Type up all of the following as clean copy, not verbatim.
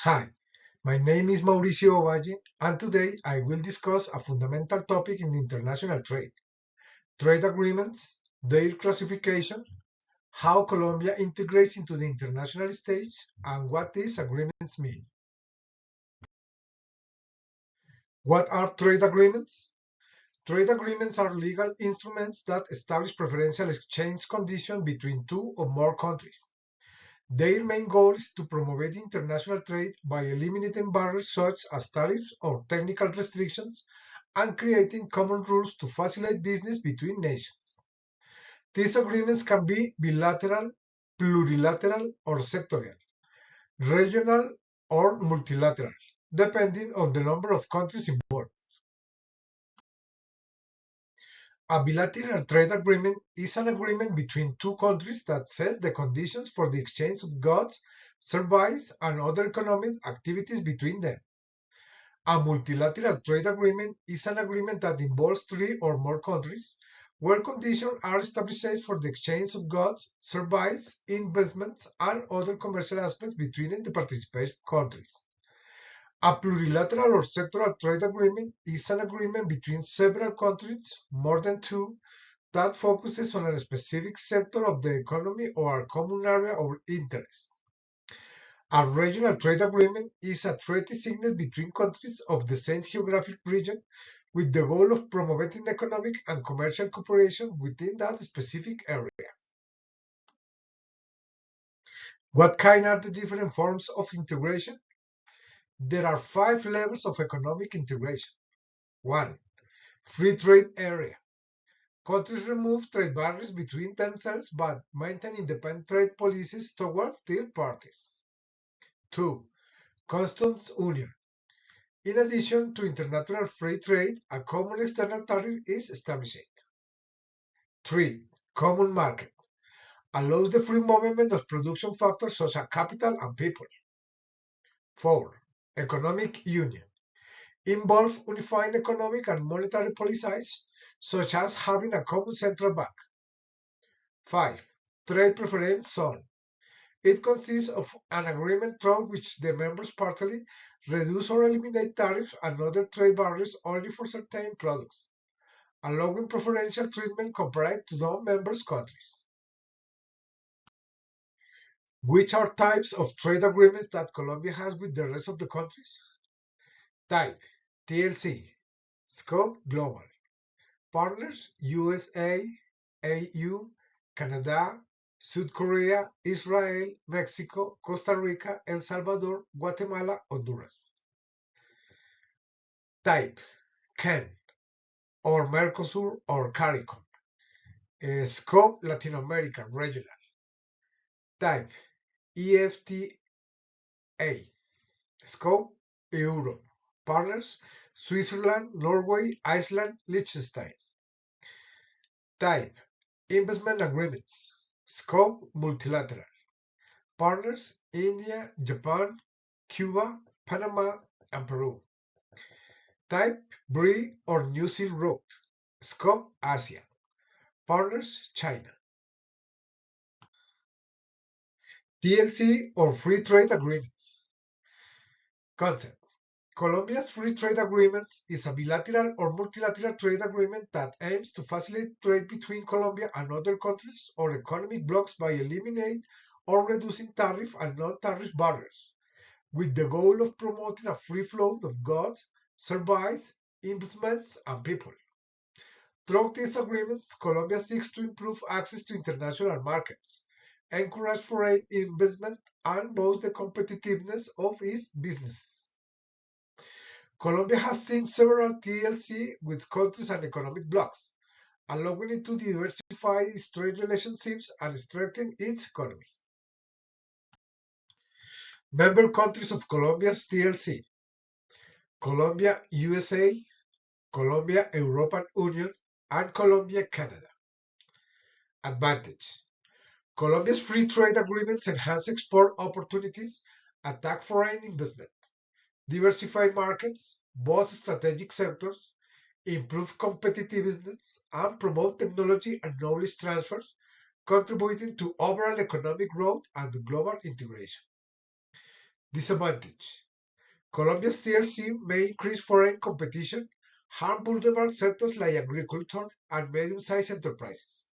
Hi, my name is Mauricio Ovalle, and today I will discuss a fundamental topic in international trade: trade agreements, their classification, how Colombia integrates into the international stage, and what these agreements mean. What are trade agreements? Trade agreements are legal instruments that establish preferential exchange conditions between two or more countries. Their main goal is to promote international trade by eliminating barriers such as tariffs or technical restrictions and creating common rules to facilitate business between nations. These agreements can be bilateral, plurilateral, or sectorial, regional, or multilateral, depending on the number of countries involved. A bilateral trade agreement is an agreement between two countries that sets the conditions for the exchange of goods, services, and other economic activities between them. A multilateral trade agreement is an agreement that involves three or more countries, where conditions are established for the exchange of goods, services, investments, and other commercial aspects between the participating countries. A plurilateral or sectoral trade agreement is an agreement between several countries, more than two, that focuses on a specific sector of the economy or a common area of interest. A regional trade agreement is a treaty signed between countries of the same geographic region with the goal of promoting economic and commercial cooperation within that specific area. What kind are the different forms of integration? There are five levels of economic integration. 1. Free trade area. Countries remove trade barriers between themselves but maintain independent trade policies towards third parties. 2. Customs union. In addition to international free trade, a common external tariff is established. 3. Common market. Allows the free movement of production factors such as capital and people. 4. Economic union. Involve unifying economic and monetary policies, such as having a common central bank. 5. Trade preference zone. It consists of an agreement through which the members partly reduce or eliminate tariffs and other trade barriers only for certain products, allowing preferential treatment compared to non-member countries. Which are types of trade agreements that Colombia has with the rest of the countries? Type: TLC, Scope: Global. Partners: USA, AU, Canada, South Korea, Israel, Mexico, Costa Rica, El Salvador, Guatemala, Honduras. Type: CAN, or Mercosur, or CARICOM. Scope: Latin America, regional. Type: EFTA. Scope: Europe. Partners: Switzerland, Norway, Iceland, Liechtenstein. Type: Investment agreements. Scope: Multilateral. Partners: India, Japan, Cuba, Panama, and Peru. Type: BRI or New Silk Road. Scope: Asia. Partners: China. TLC or Free Trade Agreements. Concept: Colombia's free trade agreements is a bilateral or multilateral trade agreement that aims to facilitate trade between Colombia and other countries or economic blocs by eliminating or reducing tariff and non-tariff barriers, with the goal of promoting a free flow of goods, services, investments, and people. Through these agreements, Colombia seeks to improve access to international markets, encourage foreign investment, and boost the competitiveness of its businesses. Colombia has signed several TLC with countries and economic blocs, allowing it to diversify its trade relationships and strengthen its economy. Member countries of Colombia's TLC: Colombia, USA, Colombia, European Union, and Colombia, Canada. Advantage: Colombia's free trade agreements enhance export opportunities, attack foreign investment, diversify markets, boost strategic sectors, improve competitiveness, and promote technology and knowledge transfers, contributing to overall economic growth and global integration. Disadvantage: Colombia's TLC may increase foreign competition, harm vulnerable sectors like agriculture and medium-sized enterprises,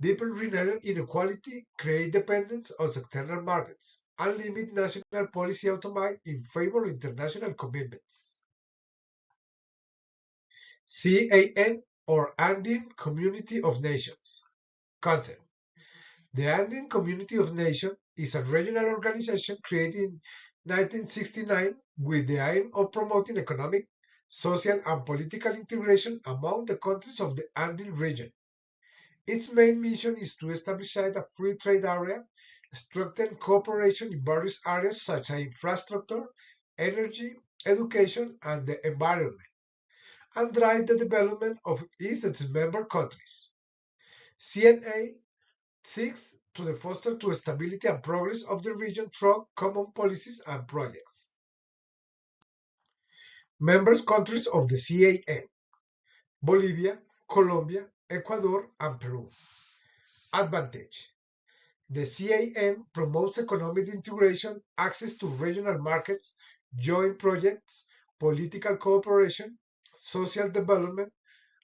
deepen regional inequality, create dependence on external markets, and limit national policy autonomy in favor of international commitments. CAN, or Andean Community of Nations. Concept: The Andean Community of Nations is a regional organization created in 1969 with the aim of promoting economic, social, and political integration among the countries of the Andean region. Its main mission is to establish a free trade area, strengthen cooperation in various areas such as infrastructure, energy, education, and the environment, and drive the development of its member countries. CNA seeks to foster the stability and progress of the region through common policies and projects. Member countries of the CAN: Bolivia, Colombia, Ecuador, and Peru. Advantage: The CAN promotes economic integration, access to regional markets, joint projects, political cooperation, social development,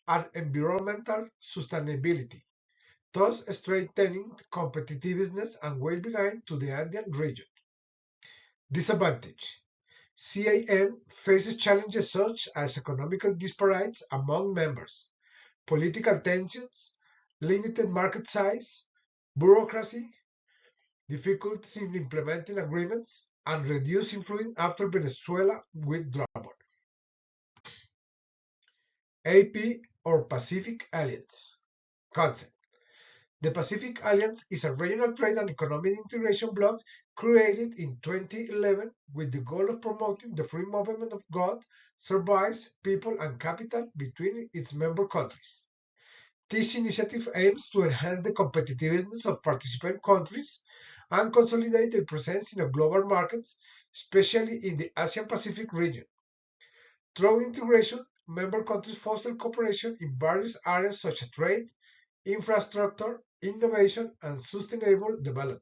and environmental sustainability, thus strengthening competitiveness and well-being to the Andean region. Disadvantage: CAN faces challenges such as economic disparities among members, political tensions, limited market size, bureaucracy, difficulties in implementing agreements, and reduced influence after Venezuela withdrawal. AP, or Pacific Alliance. Concept: The Pacific Alliance is a regional trade and economic integration bloc created in 2011 with the goal of promoting the free movement of goods, services, people, and capital between its member countries. This initiative aims to enhance the competitiveness of participant countries and consolidate their presence in the global markets, especially in the Asia-Pacific region. Through integration, member countries foster cooperation in various areas such as trade, infrastructure, innovation, and sustainable development.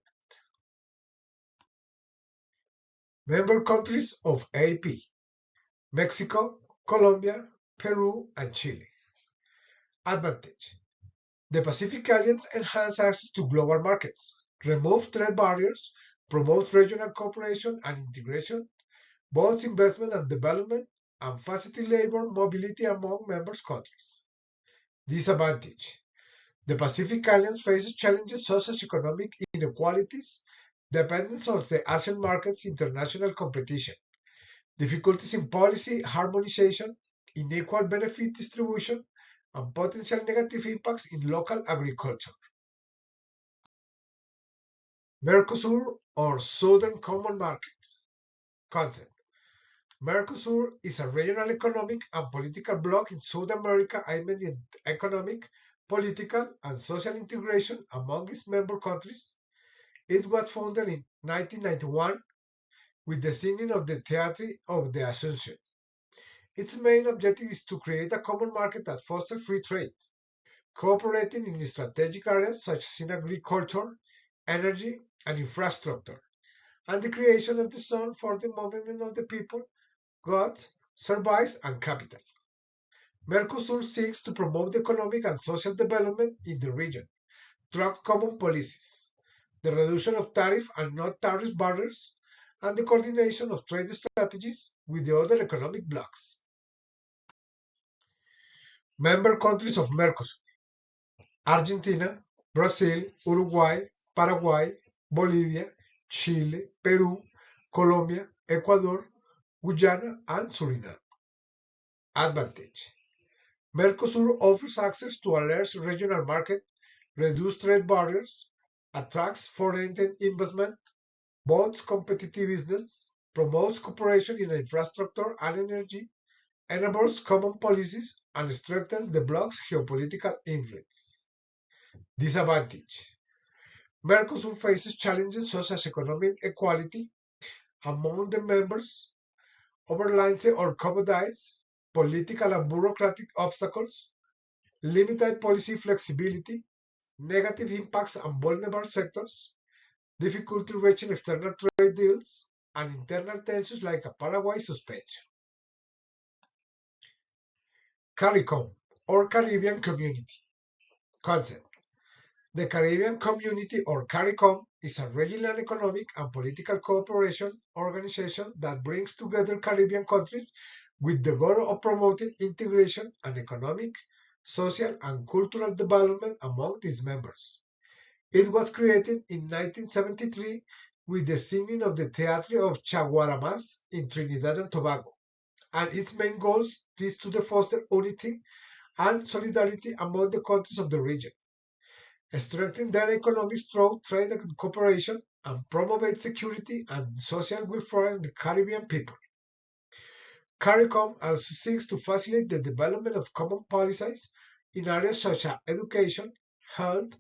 Member countries of AP: Mexico, Colombia, Peru, and Chile. Advantage: The Pacific Alliance enhances access to global markets, removes trade barriers, promotes regional cooperation and integration, boosts investment and development, and facilitates labor mobility among member countries. Disadvantage: The Pacific Alliance faces challenges such as economic inequalities, dependence on the Asian markets, international competition, difficulties in policy harmonization, unequal benefit distribution, and potential negative impacts in local agriculture. Mercosur, or Southern Common Market. Concept: Mercosur is a regional economic and political bloc in South America aimed at economic, political, and social integration among its member countries. It was founded in 1991 with the signing of the Treaty of the Assumption. Its main objective is to create a common market that fosters free trade, cooperating in strategic areas such as in agriculture, energy, and infrastructure, and the creation of the zone for the movement of the people, goods, services, and capital. Mercosur seeks to promote economic and social development in the region through common policies, the reduction of tariff and non-tariff barriers, and the coordination of trade strategies with the other economic blocs. Member countries of Mercosur: Argentina, Brazil, Uruguay, Paraguay, Bolivia, Chile, Peru, Colombia, Ecuador, Guyana, and Suriname. Advantage: Mercosur offers access to a large regional market, reduces trade barriers, attracts foreign investment, boosts competitiveness, promotes cooperation in infrastructure and energy, enables common policies, and strengthens the bloc's geopolitical influence. Disadvantage: Mercosur faces challenges such as economic equality among the members, overlines or commodities, political and bureaucratic obstacles, limited policy flexibility, negative impacts on vulnerable sectors, difficulty reaching external trade deals, and internal tensions like a Paraguay suspension. CARICOM, or Caribbean Community concept. The Caribbean Community, or CARICOM, is a regional economic and political cooperation organization that brings together Caribbean countries with the goal of promoting integration and economic, social, and cultural development among its members. It was created in 1973 with the singing of the Teatro of Chaguaramas in Trinidad and Tobago, and its main goals is to foster unity and solidarity among the countries of the region, strengthen their economies through trade and cooperation, and promote security and social welfare in the Caribbean people. CARICOM also seeks to facilitate the development of common policies in areas such as education, health,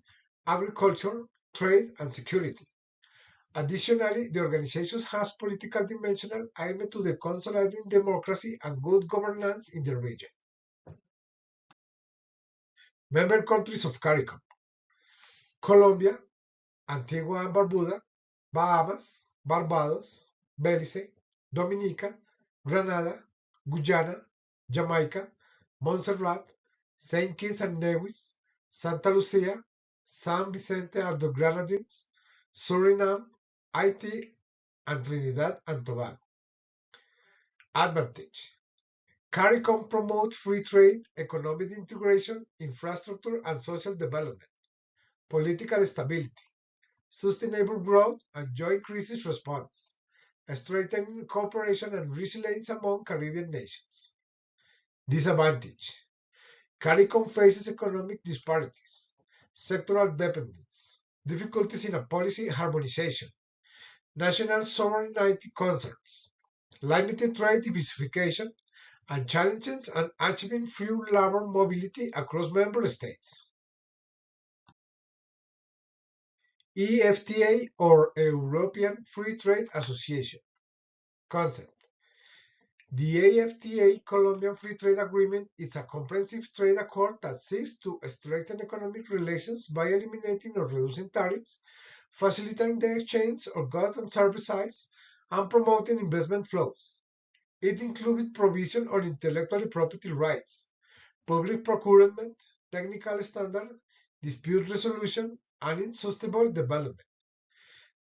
agriculture, trade, and security. Additionally, the organization has political dimension aimed to the consolidating democracy and good governance in the region. Member countries of CARICOM: Colombia, Antigua and Barbuda, Bahamas, Barbados, Belize, Dominica, Grenada, Guyana, Jamaica, Montserrat, Saint Kitts and Nevis, Santa Lucia, San Vicente and the Grenadines, Suriname, Haiti, and Trinidad and Tobago. Advantage: CARICOM promotes free trade, economic integration, infrastructure and social development, political stability, sustainable growth, and joint crisis response, strengthening cooperation and resilience among Caribbean nations. Disadvantage: CARICOM faces economic disparities, sectoral dependence, difficulties in a policy harmonization, national sovereignty concerns, limited trade diversification, and challenges in achieving free labor mobility across member states. EFTA, or European Free Trade Association concept. The EFTA Colombian Free Trade Agreement is a comprehensive trade accord that seeks to strengthen economic relations by eliminating or reducing tariffs, facilitating the exchange of goods and services, and promoting investment flows. It included provision on intellectual property rights, public procurement, technical standards, dispute resolution, and sustainable development.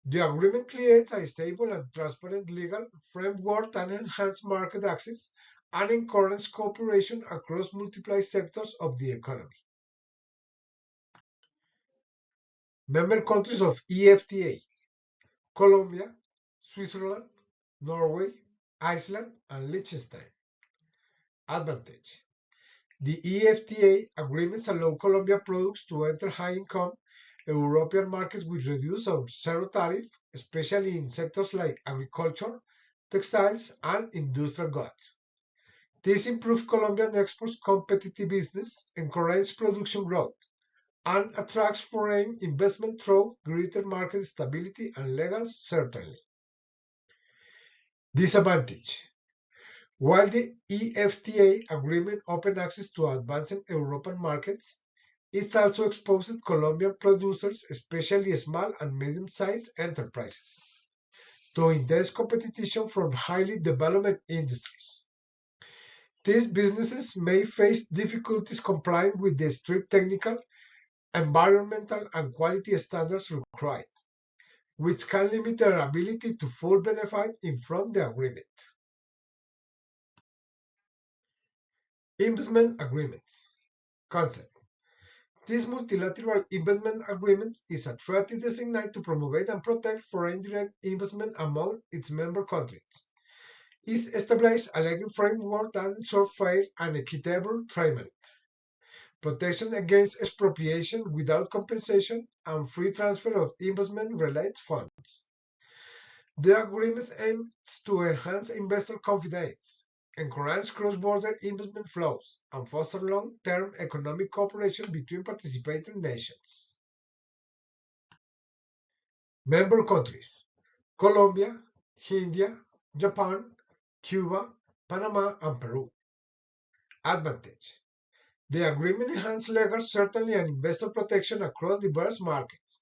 The agreement creates a stable and transparent legal framework that enhances market access and encourages cooperation across multiple sectors of the economy. Member countries of EFTA: Colombia, Switzerland, Norway, Iceland, and Liechtenstein. Advantage: the EFTA agreements allow Colombia products to enter high-income European markets with reduced or zero tariff, especially in sectors like agriculture, textiles, and industrial goods. This improves Colombian exports competitiveness, encourages production growth, and attracts foreign investment through greater market stability and legal certainty. Disadvantage: while the EFTA agreement opens access to advanced European markets, it also exposes Colombian producers, especially small and medium-sized enterprises, to intense competition from highly developed industries. These businesses may face difficulties complying with the strict technical, environmental, and quality standards required, which can limit their ability to full benefit from the agreement. Investment agreements concept. This multilateral investment agreement is a treaty designed to promote and protect foreign direct investment among its member countries. It establishes a legal framework that ensures fair and equitable treatment, protection against expropriation without compensation, and free transfer of investment-related funds. The agreement aims to enhance investor confidence, encourage cross-border investment flows, and foster long-term economic cooperation between participating nations. Member countries: Colombia, India, Japan, Cuba, Panama, and Peru. Advantage: the agreement enhances legal certainty and investor protection across diverse markets,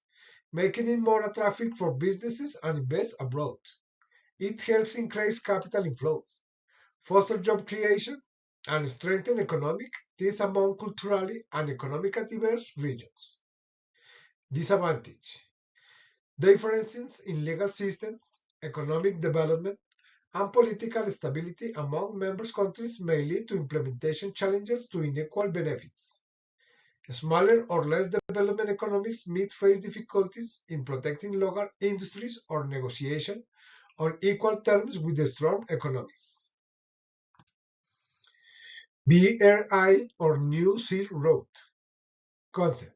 making it more attractive for businesses and invest abroad. It helps increase capital inflows, foster job creation, and strengthen economic ties among culturally and economically diverse regions. Disadvantage: differences in legal systems, economic development, and political stability among member countries may lead to implementation challenges to unequal benefits. Smaller or less developed economies may face difficulties in protecting local industries or negotiation on equal terms with the strong economies. BRI or New Silk Road concept.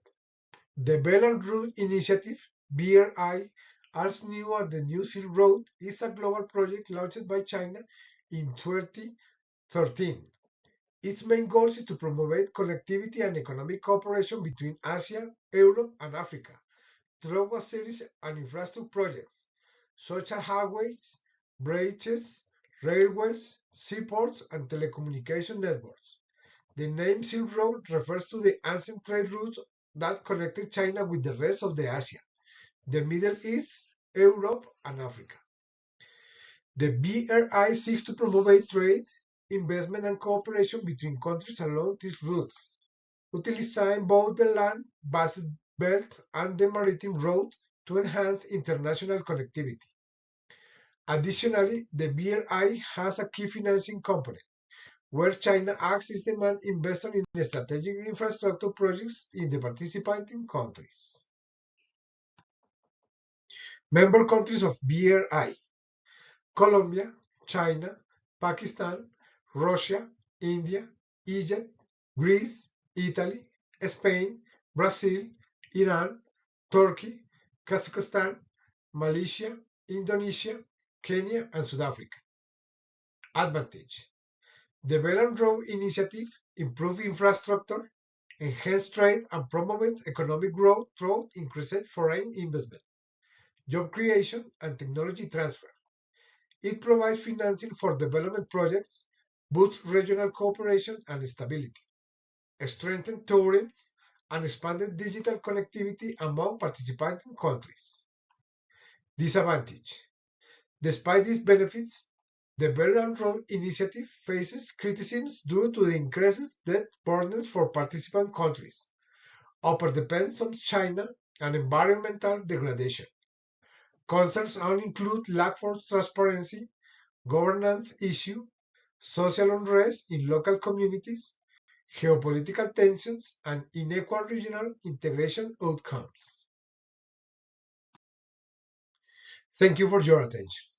The Belt and Road Initiative (BRI), also new as the New Silk Road, is a global project launched by China in 2013. Its main goal is to promote connectivity and economic cooperation between Asia, Europe, and Africa through a series of infrastructure projects, such as highways, bridges, railways, seaports, and telecommunication networks. The name Silk Road refers to the ancient trade routes that connected China with the rest of the Asia, the Middle East, Europe, and Africa. The BRI seeks to promote trade, investment, and cooperation between countries along these routes, utilizing both the land-based belt and the maritime route to enhance international connectivity. Additionally, the BRI has a key financing component, where China acts as the main investor in strategic infrastructure projects in the participating countries. Member countries of BRI: Colombia, China, Pakistan, Russia, India, Egypt, Greece, Italy, Spain, Brazil, Iran, Turkey, Kazakhstan, Malaysia, Indonesia, Kenya, and South Africa. Advantage: the Belt and Road Initiative improves infrastructure, enhances trade, and promotes economic growth through increased foreign investment, job creation, and technology transfer. It provides financing for development projects, boosts regional cooperation and stability, strengthens tourism, and expanded digital connectivity among participating countries. Disadvantage: despite these benefits, the Belt and Road Initiative faces criticisms due to the increased debt burdens for participant countries, overdependence on China, and environmental degradation. Concerns include lack of transparency, governance issues, social unrest in local communities, geopolitical tensions, and unequal regional integration outcomes. Thank you for your attention.